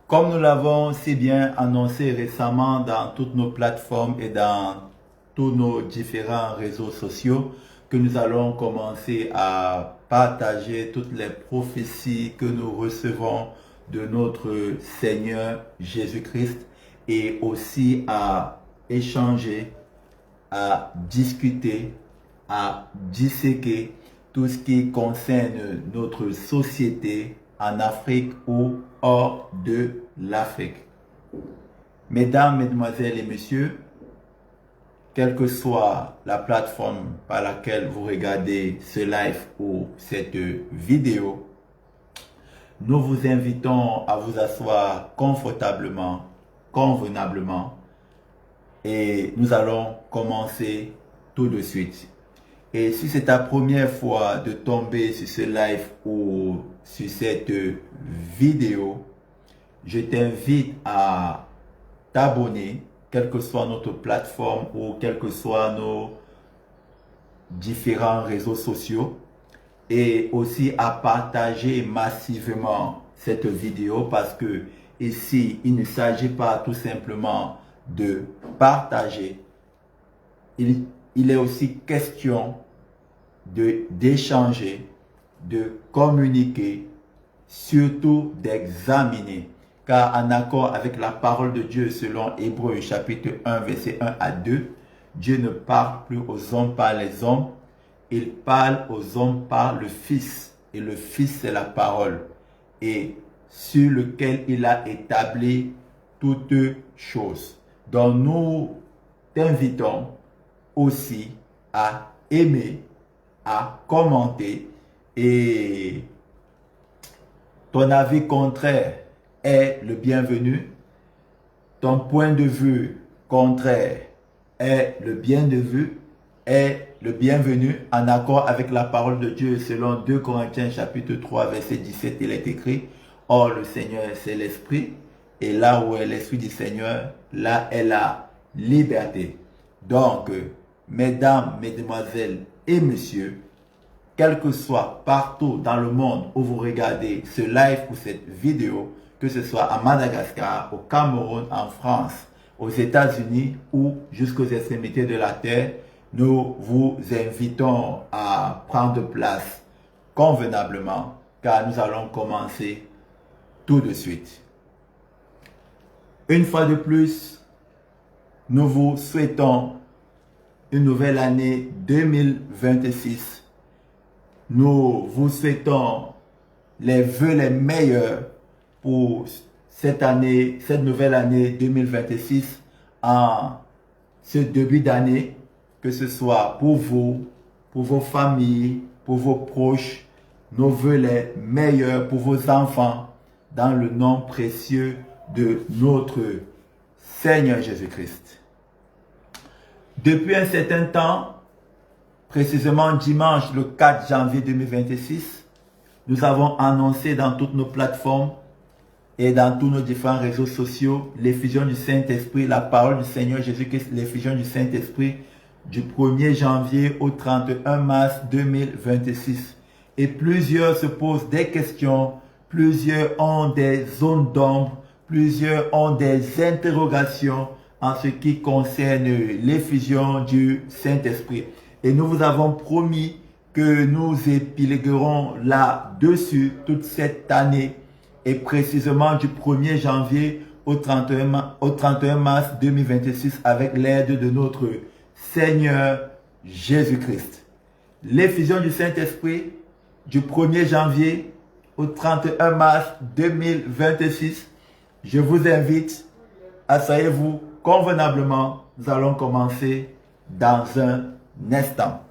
Comme nous l'avons si bien annoncé récemment dans toutes nos plateformes et dans tous nos différents réseaux sociaux, que nous allons commencer à partager toutes les prophéties que nous recevons de notre Seigneur Jésus-Christ et aussi à échanger, à discuter, à disséquer tout ce qui concerne notre société en Afrique ou hors de l'Afrique. Mesdames, mesdemoiselles et messieurs, quelle que soit la plateforme par laquelle vous regardez ce live ou cette vidéo, nous vous invitons à vous asseoir confortablement, convenablement et nous allons commencer tout de suite. Et si c'est ta première fois de tomber sur ce live ou sur cette vidéo, je t'invite à t'abonner, quelle que soit notre plateforme ou quels que soient nos différents réseaux sociaux, et aussi à partager massivement cette vidéo parce que ici, il ne s'agit pas tout simplement de partager. Il est aussi question d'échanger, de communiquer, surtout d'examiner. Car en accord avec la parole de Dieu selon Hébreux chapitre 1 verset 1 à 2, Dieu ne parle plus aux hommes par les hommes, il parle aux hommes par le Fils. Et le Fils c'est la parole. Et sur lequel il a établi toutes choses. Donc nous t'invitons aussi à aimer, à commenter, et ton avis contraire est le bienvenu. Ton point de vue contraire est le bienvenu, en accord avec la parole de Dieu selon 2 Corinthiens chapitre 3 verset 17, il est écrit: Or le Seigneur c'est l'Esprit, et là où est l'Esprit du Seigneur, là est la liberté. Donc, mesdames, mesdemoiselles et messieurs, quel que soit partout dans le monde où vous regardez ce live ou cette vidéo, que ce soit à Madagascar, au Cameroun, en France, aux États-Unis ou jusqu'aux extrémités de la terre, nous vous invitons à prendre place convenablement car nous allons commencer tout de suite. Une fois de plus, nous vous souhaitons une nouvelle année 2026. Nous vous souhaitons les vœux les meilleurs pour cette année, cette nouvelle année 2026, en ce début d'année, que ce soit pour vous, pour vos familles, pour vos proches, nos vœux les meilleurs pour vos enfants, dans le nom précieux de notre Seigneur Jésus-Christ. Depuis un certain temps, précisément dimanche le 4 janvier 2026, nous avons annoncé dans toutes nos plateformes et dans tous nos différents réseaux sociaux l'effusion du Saint-Esprit, la parole du Seigneur Jésus-Christ, l'effusion du Saint-Esprit du 1er janvier au 31 mars 2026. Et plusieurs se posent des questions, plusieurs ont des zones d'ombre, plusieurs ont des interrogations en ce qui concerne l'effusion du Saint-Esprit. Et nous vous avons promis que nous épiloguerons là-dessus toute cette année, et précisément du 1er janvier au 31 mars 2026 avec l'aide de notre Seigneur Jésus-Christ. L'effusion du Saint-Esprit du 1er janvier au 31 mars 2026. Je vous invite, asseyez-vous convenablement. Nous allons commencer dans un instant.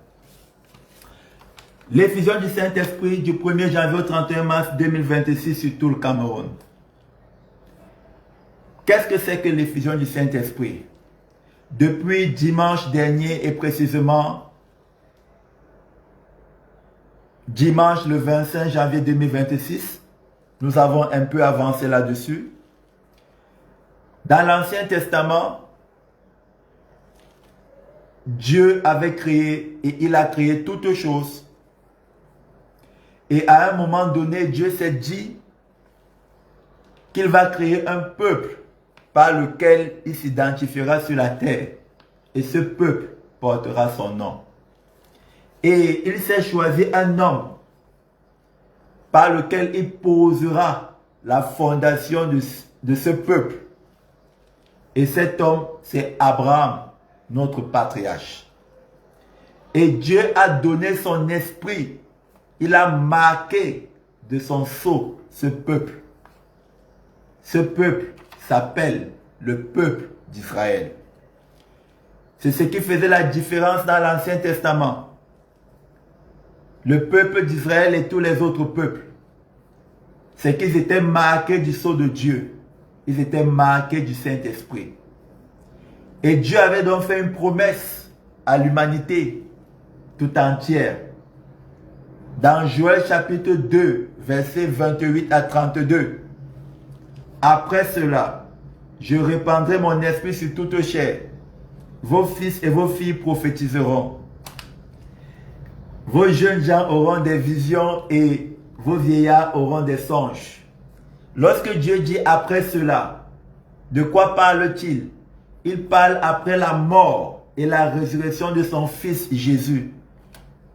L'effusion du Saint-Esprit du 1er janvier au 31 mars 2026 sur tout le Cameroun. Qu'est-ce que c'est que l'effusion du Saint-Esprit? Depuis dimanche dernier et précisément dimanche le 25 janvier 2026, nous avons un peu avancé là-dessus. Dans l'Ancien Testament, Dieu avait créé et il a créé toutes choses. Et à un moment donné, Dieu s'est dit qu'il va créer un peuple par lequel il s'identifiera sur la terre. Et ce peuple portera son nom. Et il s'est choisi un homme par lequel il posera la fondation de ce peuple. Et cet homme, c'est Abraham, notre patriarche. Et Dieu a donné son esprit. Il a marqué de son sceau ce peuple. Ce peuple s'appelle le peuple d'Israël. C'est ce qui faisait la différence dans l'Ancien Testament. Le peuple d'Israël et tous les autres peuples, c'est qu'ils étaient marqués du sceau de Dieu. Ils étaient marqués du Saint-Esprit. Et Dieu avait donc fait une promesse à l'humanité tout entière. Dans Joël chapitre 2, versets 28 à 32. Après cela, je répandrai mon esprit sur toute chair. Vos fils et vos filles prophétiseront. Vos jeunes gens auront des visions et vos vieillards auront des songes. Lorsque Dieu dit après cela, de quoi parle-t-il? Il parle après la mort et la résurrection de son fils Jésus.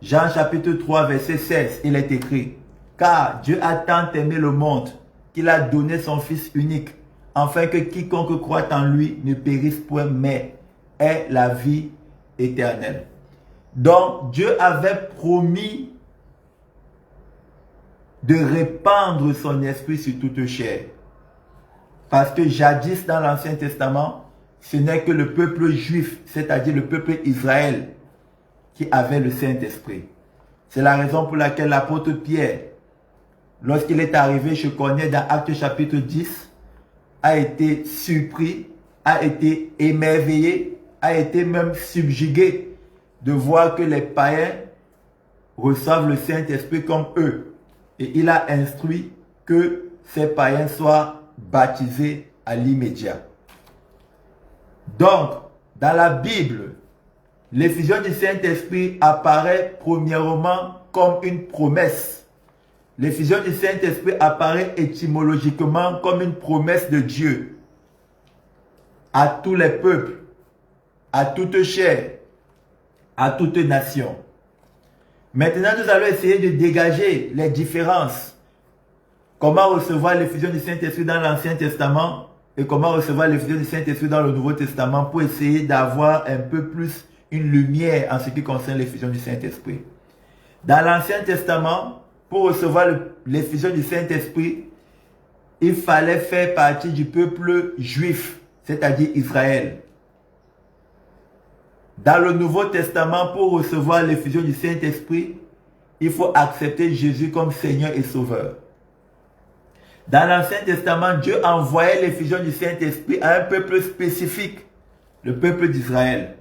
Jean chapitre 3 verset 16, il est écrit: car Dieu a tant aimé le monde qu'il a donné son fils unique, afin que quiconque croit en lui ne périsse point, mais ait la vie éternelle. Donc Dieu avait promis de répandre son esprit sur toute chair. Parce que jadis dans l'Ancien Testament, ce n'est que le peuple juif, c'est-à-dire le peuple Israël, qui avait le Saint-Esprit. C'est la raison pour laquelle l'apôtre Pierre, lorsqu'il est arrivé, je connais dans Actes chapitre 10, a été surpris, a été émerveillé, a été même subjugué de voir que les païens reçoivent le Saint-Esprit comme eux. Et il a instruit que ces païens soient baptisés à l'immédiat. Donc, dans la Bible, l'effusion du Saint-Esprit apparaît premièrement comme une promesse. L'effusion du Saint-Esprit apparaît étymologiquement comme une promesse de Dieu à tous les peuples, à toute chair, à toute nation. Maintenant, nous allons essayer de dégager les différences. Comment recevoir l'effusion du Saint-Esprit dans l'Ancien Testament et comment recevoir l'effusion du Saint-Esprit dans le Nouveau Testament pour essayer d'avoir un peu plus une lumière en ce qui concerne l'effusion du Saint-Esprit. Dans l'Ancien Testament, pour recevoir l'effusion du Saint-Esprit, il fallait faire partie du peuple juif, c'est-à-dire Israël. Dans le Nouveau Testament, pour recevoir l'effusion du Saint-Esprit, il faut accepter Jésus comme Seigneur et Sauveur. Dans l'Ancien Testament, Dieu envoyait l'effusion du Saint-Esprit à un peuple spécifique, le peuple d'Israël.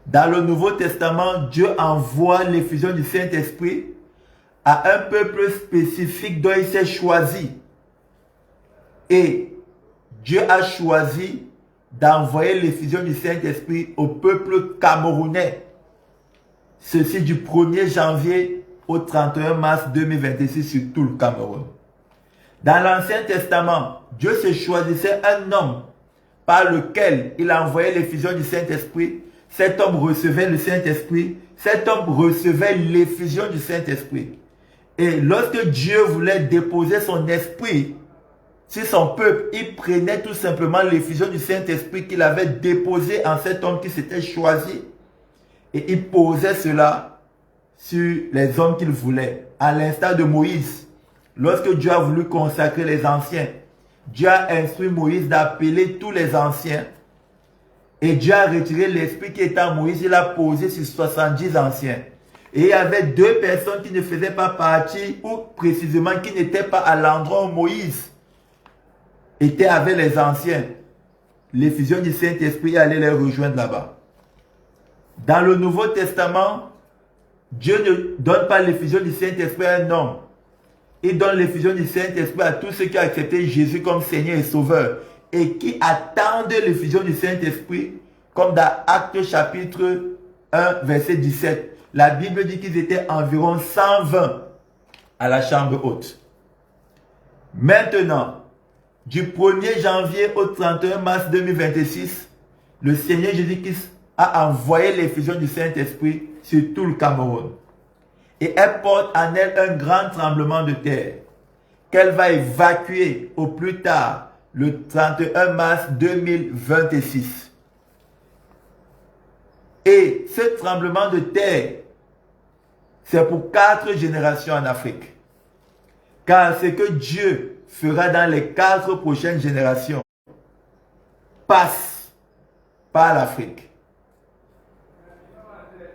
Dans le Nouveau Testament, Dieu envoie l'effusion du Saint-Esprit à un peuple spécifique dont il s'est choisi. Et Dieu a choisi d'envoyer l'effusion du Saint-Esprit au peuple camerounais. Ceci du 1er janvier au 31 mars 2026 sur tout le Cameroun. Dans l'Ancien Testament, Dieu se choisissait un homme par lequel il envoyait l'effusion du Saint-Esprit. Cet homme recevait le Saint-Esprit. Cet homme recevait l'effusion du Saint-Esprit. Et lorsque Dieu voulait déposer son esprit sur son peuple, il prenait tout simplement l'effusion du Saint-Esprit qu'il avait déposé en cet homme qui s'était choisi. Et il posait cela sur les hommes qu'il voulait. À l'instar de Moïse, lorsque Dieu a voulu consacrer les anciens, Dieu a instruit Moïse d'appeler tous les anciens. Et Dieu a retiré l'esprit qui était en Moïse, il l'a posé sur 70 anciens. Et il y avait 2 personnes qui ne faisaient pas partie, ou précisément qui n'étaient pas à l'endroit où Moïse était avec les anciens. L'effusion du Saint-Esprit allait les rejoindre là-bas. Dans le Nouveau Testament, Dieu ne donne pas l'effusion du Saint-Esprit à un homme. Il donne l'effusion du Saint-Esprit à tous ceux qui ont accepté Jésus comme Seigneur et Sauveur et qui attendent l'effusion du Saint-Esprit, comme dans Actes chapitre 1, verset 17. La Bible dit qu'ils étaient environ 120 à la chambre haute. Maintenant, du 1er janvier au 31 mars 2026, le Seigneur Jésus-Christ a envoyé l'effusion du Saint-Esprit sur tout le Cameroun. Et elle porte en elle un grand tremblement de terre qu'elle va évacuer au plus tard le 31 mars 2026. Et ce tremblement de terre, c'est pour 4 générations en Afrique. Car ce que Dieu fera dans les 4 prochaines générations passe par l'Afrique,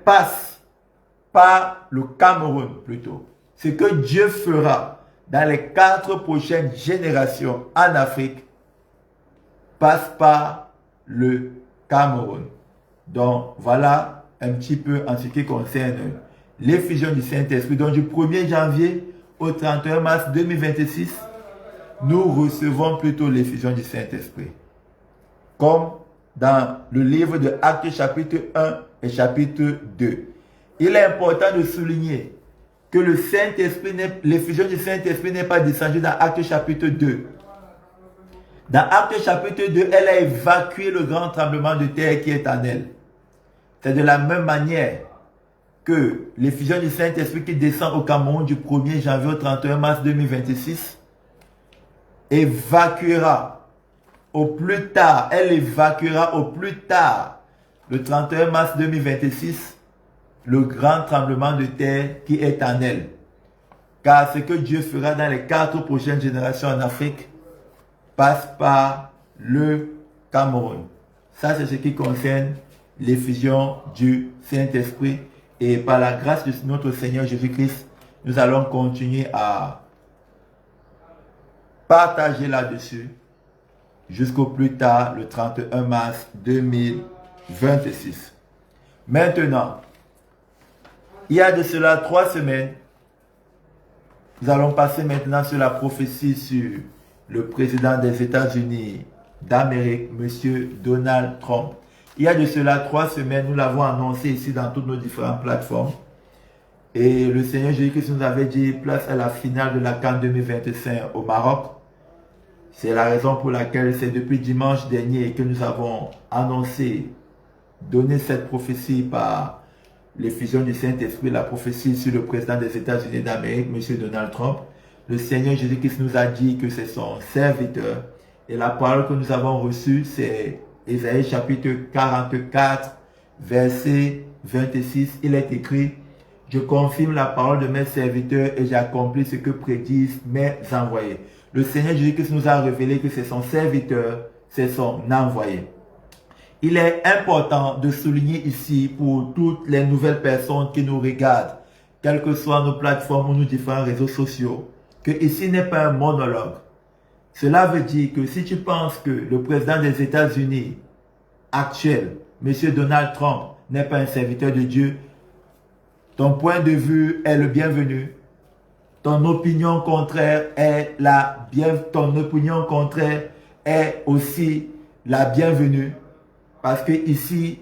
passe par le Cameroun plutôt. Ce que Dieu fera dans les 4 prochaines générations en Afrique passe par le Cameroun. Donc voilà un petit peu en ce qui concerne l'effusion du Saint-Esprit. Donc du 1er janvier au 31 mars 2026, nous recevons plutôt l'effusion du Saint-Esprit. Comme dans le livre de Actes chapitre 1 et chapitre 2. Il est important de souligner que le Saint-Esprit, l'effusion du Saint-Esprit n'est pas descendue dans Actes chapitre 2. Dans Actes chapitre 2, elle a évacué le grand tremblement de terre qui est en elle. C'est de la même manière que l'effusion du Saint-Esprit qui descend au Cameroun du 1er janvier au 31 mars 2026 évacuera au plus tard, elle évacuera au plus tard le 31 mars 2026 le grand tremblement de terre qui est en elle. Car ce que Dieu fera dans les 4 prochaines générations en Afrique passe par le Cameroun. Ça, c'est ce qui concerne l'effusion du Saint-Esprit. Et par la grâce de notre Seigneur Jésus-Christ, nous allons continuer à partager là-dessus jusqu'au plus tard, le 31 mars 2026. Maintenant, il y a de cela 3 semaines, nous allons passer maintenant sur la prophétie sur le président des États-Unis d'Amérique, M. Donald Trump. Il y a de cela 3 semaines, nous l'avons annoncé ici dans toutes nos différentes plateformes. Et le Seigneur Jésus-Christ nous avait dit place à la finale de la CAN 2025 au Maroc. C'est la raison pour laquelle c'est depuis dimanche dernier que nous avons annoncé, donné cette prophétie par l'effusion du Saint-Esprit, la prophétie sur le président des États-Unis d'Amérique, M. Donald Trump. Le Seigneur Jésus-Christ nous a dit que c'est son serviteur. Et la parole que nous avons reçue, c'est Ésaïe chapitre 44, verset 26. Il est écrit, « Je confirme la parole de mes serviteurs et j'accomplis ce que prédisent mes envoyés. » Le Seigneur Jésus-Christ nous a révélé que c'est son serviteur, c'est son envoyé. Il est important de souligner ici pour toutes les nouvelles personnes qui nous regardent, quelles que soient nos plateformes ou nos différents réseaux sociaux, que ici n'est pas un monologue. Cela veut dire que si tu penses que le président des États-Unis actuel, M. Donald Trump, n'est pas un serviteur de Dieu, ton point de vue est le bienvenu. Ton opinion contraire est aussi la bienvenue. Parce que ici,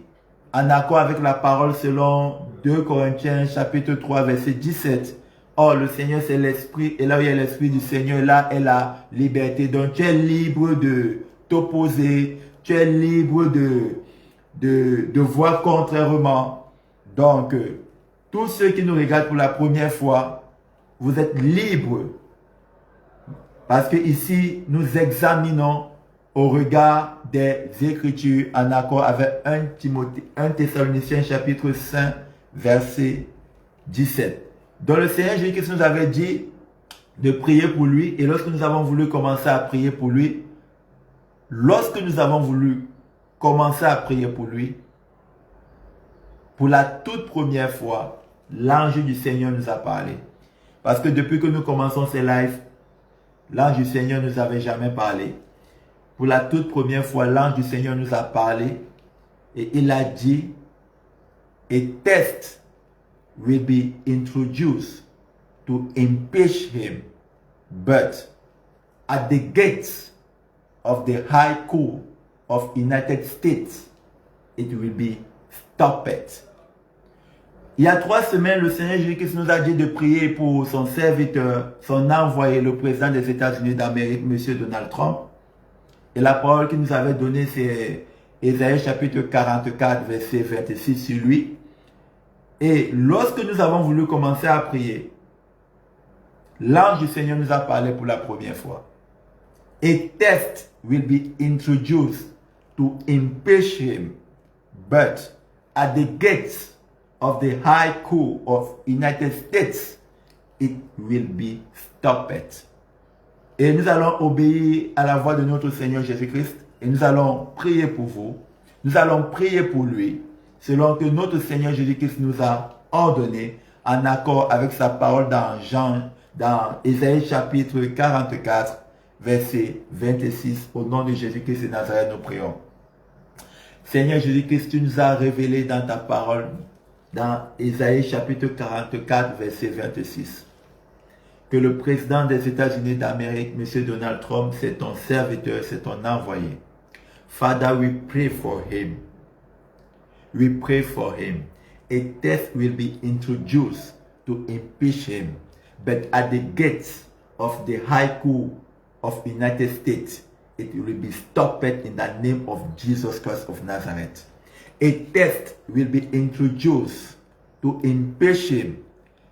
en accord avec la parole selon 2 Corinthiens chapitre 3 verset 17, oh, le Seigneur c'est l'Esprit, et là où il y a l'Esprit du Seigneur, là est la liberté. Donc tu es libre de t'opposer, tu es libre de voir contrairement. Donc, tous ceux qui nous regardent pour la première fois, vous êtes libres. Parce que ici, nous examinons au regard des Écritures en accord avec 1 Thessaloniciens chapitre 5 verset 17. Donc le Seigneur Jésus-Christ nous avait dit de prier pour lui. Et lorsque nous avons voulu commencer à prier pour lui, pour la toute première fois, l'ange du Seigneur nous a parlé. Parce que depuis que nous commençons ces lives, l'ange du Seigneur ne nous avait jamais parlé. Pour la toute première fois, l'ange du Seigneur nous a parlé et il a dit, a test will be introduced to impeach him, but at the gates of the High Court of United States, it will be stopped. Il y a 3 semaines, le Seigneur Jésus-Christ nous a dit de prier pour son serviteur, son envoyé, le président des États-Unis d'Amérique, M. Donald Trump. Et la parole qu'il nous avait donnée, c'est Ésaïe chapitre 44, verset 26 sur lui. Et lorsque nous avons voulu commencer à prier, l'ange du Seigneur nous a parlé pour la première fois. A test will be introduced to impeach him, but at the gates of the High Court of United States, it will be stopped. Et nous allons obéir à la voix de notre Seigneur Jésus-Christ et nous allons prier pour vous. Nous allons prier pour lui, selon que notre Seigneur Jésus-Christ nous a ordonné, en accord avec sa parole dans Ésaïe chapitre 44, verset 26. Au nom de Jésus-Christ de Nazareth, nous prions. Seigneur Jésus-Christ, tu nous as révélé dans ta parole, dans Ésaïe chapitre 44, verset 26, que le président des États-Unis d'Amérique, M. Donald Trump, c'est ton serviteur, c'est ton envoyé. Father, we pray for him. We pray for him. A test will be introduced to impeach him, but at the gates of the High Court of United States, it will be stopped in the name of Jesus Christ of Nazareth. A test will be introduced to impeach him,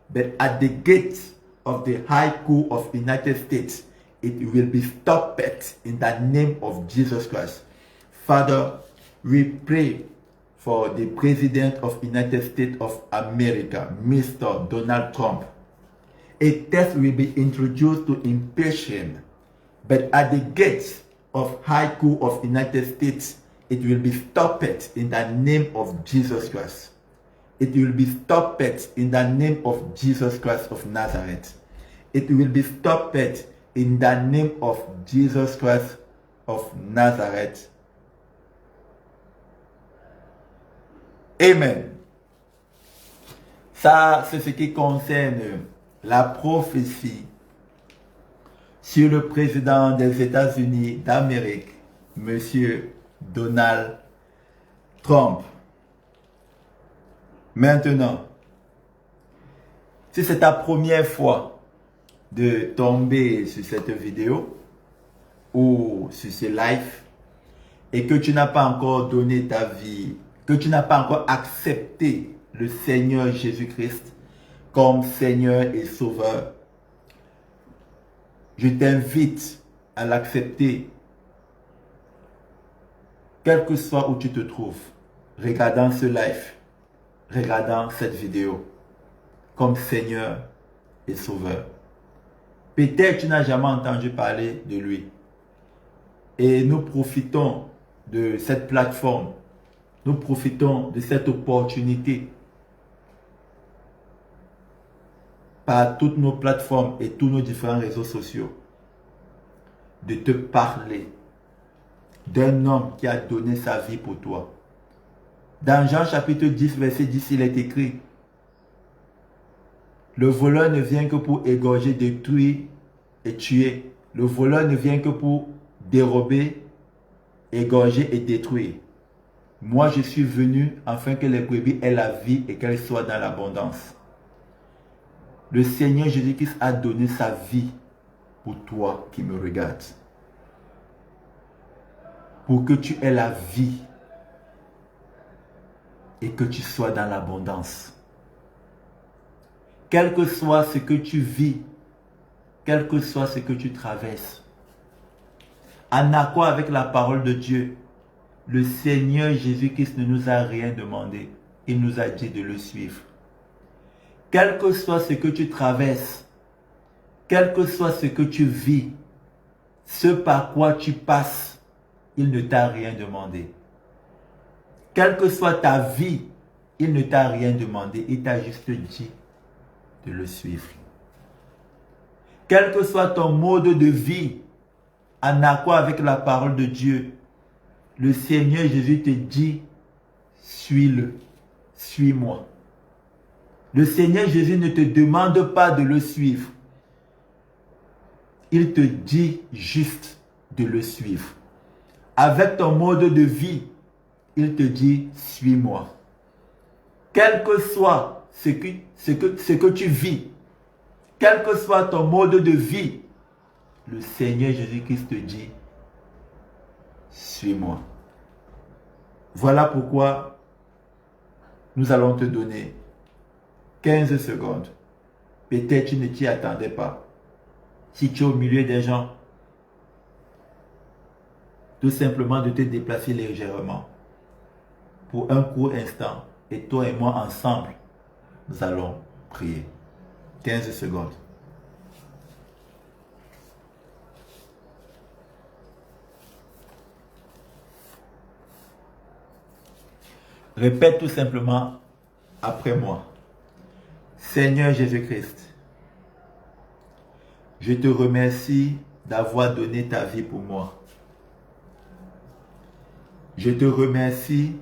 but at the gates of the High Court of United States, it will be stopped in the name of Jesus Christ. Father, we pray for the President of United States of America, Mr. Donald Trump. A test will be introduced to impeach him, but at the gates of High Court of United States, it will be stopped in the name of Jesus Christ. It will be stopped in the name of Jesus Christ of Nazareth. It will be stopped in the name of Jesus Christ of Nazareth. Amen. Ça, c'est ce qui concerne la prophétie sur le président des États-Unis d'Amérique, M. Donald Trump. Maintenant, si c'est ta première fois de tomber sur cette vidéo ou sur ce live et que tu n'as pas encore donné ta vie, que tu n'as pas encore accepté le Seigneur Jésus-Christ comme Seigneur et Sauveur, je t'invite à l'accepter, quel que soit où tu te trouves, regardant ce live, regardant cette vidéo, comme Seigneur et Sauveur. Peut-être tu n'as jamais entendu parler de lui. Et nous profitons de cette plateforme, nous profitons de cette opportunité par toutes nos plateformes et tous nos différents réseaux sociaux de te parler d'un homme qui a donné sa vie pour toi. Dans Jean chapitre 10, verset 10, il est écrit: le voleur ne vient que pour égorger, détruire et tuer. Le voleur ne vient que pour dérober, égorger et détruire. Moi, je suis venu afin que les brebis aient la vie et qu'elles soient dans l'abondance. Le Seigneur Jésus-Christ a donné sa vie pour toi qui me regardes. Pour que tu aies la vie et que tu sois dans l'abondance. Quel que soit ce que tu vis, quel que soit ce que tu traverses, en accord avec la parole de Dieu, le Seigneur Jésus-Christ ne nous a rien demandé. Il nous a dit de le suivre. Quel que soit ce que tu traverses, quel que soit ce que tu vis, ce par quoi tu passes, il ne t'a rien demandé. Quelle que soit ta vie, il ne t'a rien demandé. Il t'a juste dit de le suivre. Quel que soit ton mode de vie, en accord avec la parole de Dieu, le Seigneur Jésus te dit, suis-le, suis-moi. Le Seigneur Jésus ne te demande pas de le suivre. Il te dit juste de le suivre. Avec ton mode de vie, il te dit, suis-moi. Quel que soit ce que tu vis, quel que soit ton mode de vie, le Seigneur Jésus-Christ te dit, suis-moi. Voilà pourquoi nous allons te donner 15 secondes. Peut-être tu ne t'y attendais pas. Si tu es au milieu des gens, tout simplement de te déplacer légèrement pour un court instant. Et toi et moi ensemble, nous allons prier. 15 secondes. Répète tout simplement après moi. Seigneur Jésus-Christ, je te remercie d'avoir donné ta vie pour moi. Je te remercie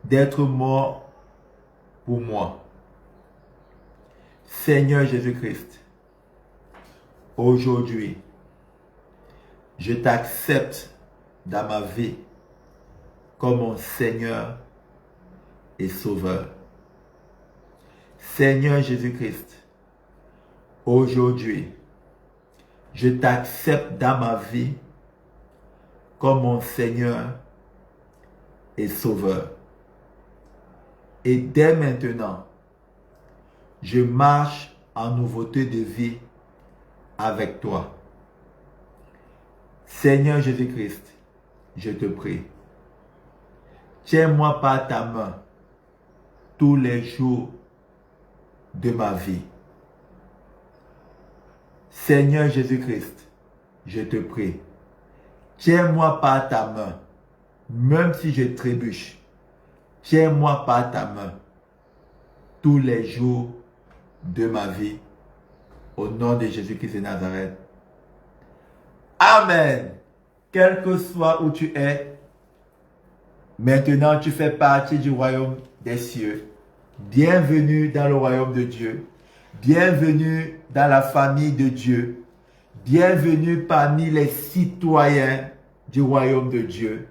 d'être mort pour moi. Seigneur Jésus-Christ, aujourd'hui, je t'accepte dans ma vie comme mon Seigneur et Sauveur. Seigneur Jésus-Christ, aujourd'hui, je t'accepte dans ma vie comme mon Seigneur et Sauveur. Et dès maintenant, je marche en nouveauté de vie avec toi. Seigneur Jésus-Christ, je te prie, tiens-moi par ta main tous les jours de ma vie. Seigneur Jésus-Christ, je te prie, tiens-moi par ta main, même si je trébuche, tiens-moi par ta main tous les jours de ma vie, au nom de Jésus-Christ de Nazareth. Amen. Quel que soit où tu es, maintenant tu fais partie du royaume des cieux. Bienvenue dans le royaume de Dieu. Bienvenue dans la famille de Dieu. Bienvenue parmi les citoyens du royaume de Dieu.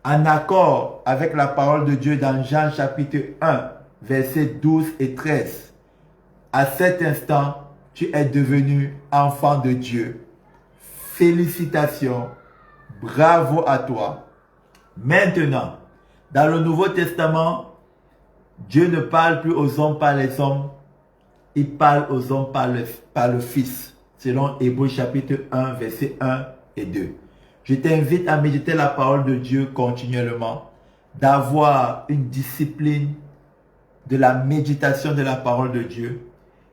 En accord avec la parole de Dieu dans Jean chapitre 1, versets 12 et 13. À cet instant, tu es devenu enfant de Dieu. Félicitations. Bravo à toi. Maintenant, dans le Nouveau Testament, Dieu ne parle plus aux hommes par les hommes. Il parle aux hommes par le Fils. Selon Hébreux chapitre 1, versets 1 et 2. Je t'invite à méditer la parole de Dieu continuellement. D'avoir une discipline de la méditation de la parole de Dieu.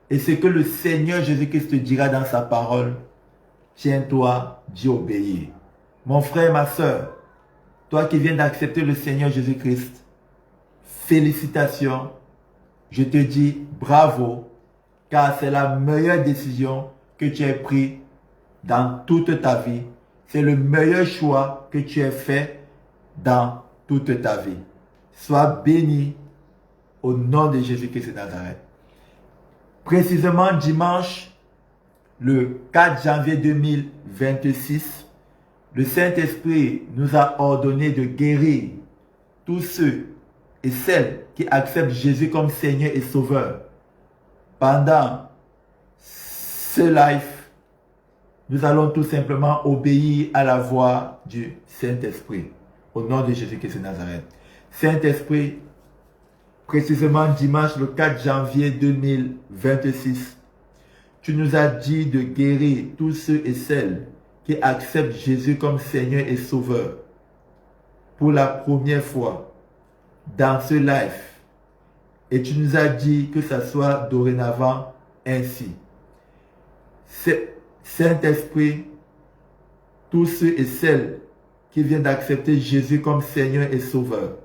Et ce que le Seigneur Jésus-Christ te dira dans sa parole, tiens-toi d'y obéir. Mon frère, ma soeur, toi qui viens d'accepter le Seigneur Jésus-Christ, félicitations. Je te dis bravo, car c'est la meilleure décision que tu aies prise dans toute ta vie. C'est le meilleur choix que tu aies fait dans toute ta vie. Sois béni au nom de Jésus-Christ de Nazareth. Précisément dimanche, le 4 janvier 2026, le Saint-Esprit nous a ordonné de guérir tous ceux et celles qui acceptent Jésus comme Seigneur et Sauveur. Pendant ce live, nous allons tout simplement obéir à la voix du Saint-Esprit. Au nom de Jésus-Christ de Nazareth. Saint-Esprit, précisément dimanche le 4 janvier 2026, tu nous as dit de guérir tous ceux et celles qui acceptent Jésus comme Seigneur et Sauveur pour la première fois dans ce live. Et tu nous as dit que ça soit dorénavant ainsi. Saint-Esprit, tous ceux et celles qui viennent d'accepter Jésus comme Seigneur et Sauveur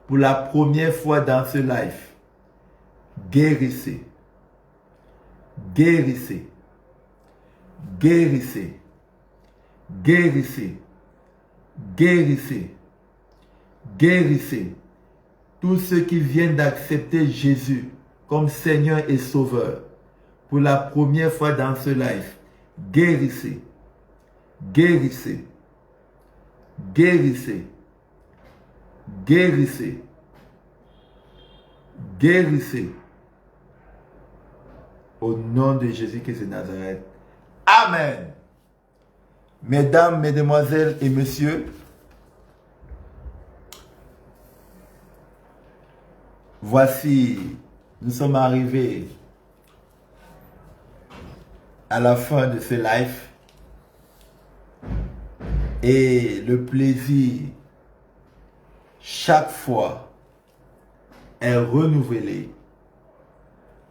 pour la première fois dans ce live, guérissez, guérissez, guérissez, guérissez, guérissez, guérissez. Tous ceux qui viennent d'accepter Jésus comme Seigneur et Sauveur pour la première fois dans ce live, guérissez, guérissez, guérissez, guérissez, guérissez. Au nom de Jésus-Christ de Nazareth. Amen. Mesdames, mesdemoiselles et messieurs, voici, nous sommes arrivés à la fin de ce live et le plaisir chaque fois est renouvelé,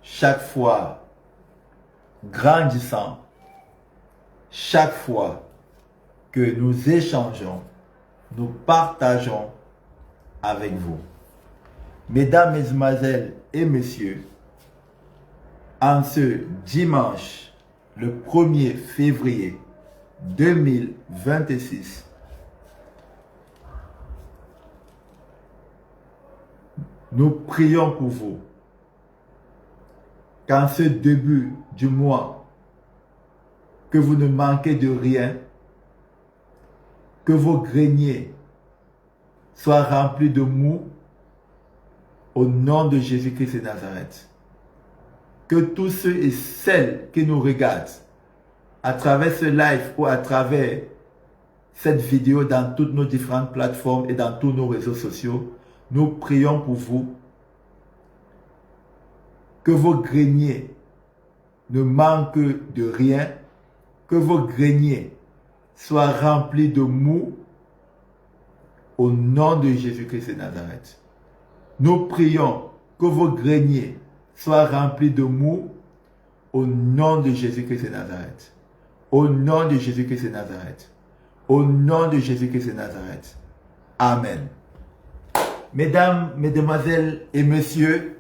chaque fois grandissant, chaque fois que nous échangeons, nous partageons avec vous. Mesdames, mesdemoiselles et messieurs, en ce dimanche, le 1er février 2026, nous prions pour vous qu'en ce début du mois, que vous ne manquez de rien, que vos greniers soient remplis de mou au nom de Jésus-Christ de Nazareth. Que tous ceux et celles qui nous regardent à travers ce live ou à travers cette vidéo dans toutes nos différentes plateformes et dans tous nos réseaux sociaux, nous prions pour vous que vos greniers ne manquent de rien, que vos greniers soient remplis de mou au nom de Jésus-Christ de Nazareth. Nous prions que vos greniers soient remplis de mou au nom de Jésus-Christ de Nazareth. Au nom de Jésus-Christ de Nazareth. Au nom de Jésus-Christ de Nazareth. Amen. Mesdames, mesdemoiselles et messieurs,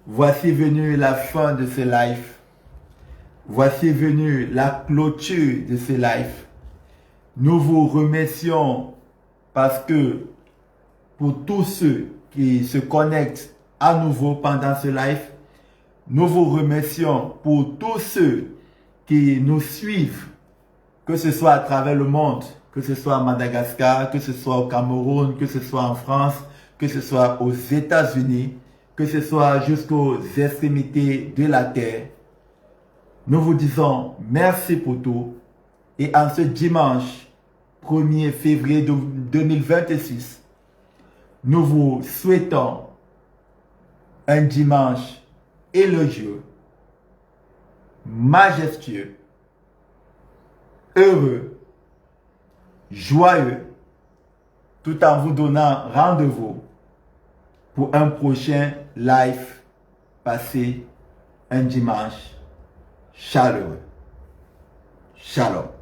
voici venue la fin de ce live. Voici venue la clôture de ce live. Nous vous remercions parce que pour tous ceux qui se connectent à nouveau pendant ce live, nous vous remercions pour tous ceux qui nous suivent, que ce soit à travers le monde, que ce soit à Madagascar, que ce soit au Cameroun, que ce soit en France, que ce soit aux États-Unis, que ce soit jusqu'aux extrémités de la terre. Nous vous disons merci pour tout. Et en ce dimanche 1er février 2026, nous vous souhaitons un dimanche élogieux, majestueux, heureux, joyeux, tout en vous donnant rendez-vous pour un prochain live passé un dimanche chaleureux. Shalom.